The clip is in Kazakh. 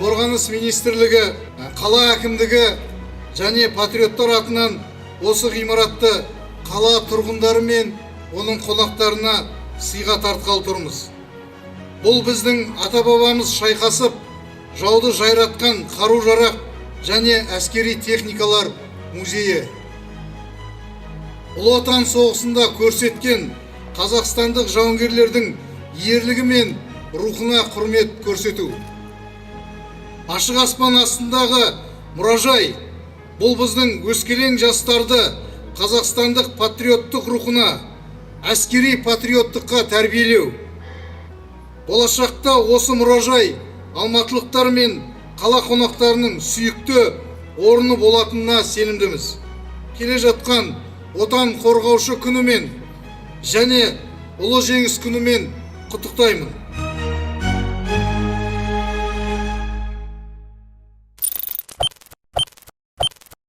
Қорғаныс министрлігі, қала әкімдігі және патриоттар атынан осы ғимаратты қала тұрғындары мен оның қонақтарына сыйға тартқалы тұрмыз. Бұл біздің ата-бабамыз шайқасып, жауды жайратқан қару-жарақ және әскери техникалар музейі. Ұлы Отан соғысында көрсеткен қазақстандық жауынгерлердің ерлігі мен рухына құрмет көрсету. Ашық аспан астындағы мұражай бұл біздің өскелең жастарды қазақстандық патриоттық рухына, әскери патриоттыққа тәрбиелеу. Болашақта осы мұражай алматылықтар мен қала қонақтарының сүйікті орны болатынына сенімдіміз. Келе жатқан отан қорғаушы күнімен және ұлы жеңіс күнімен құттықтаймын.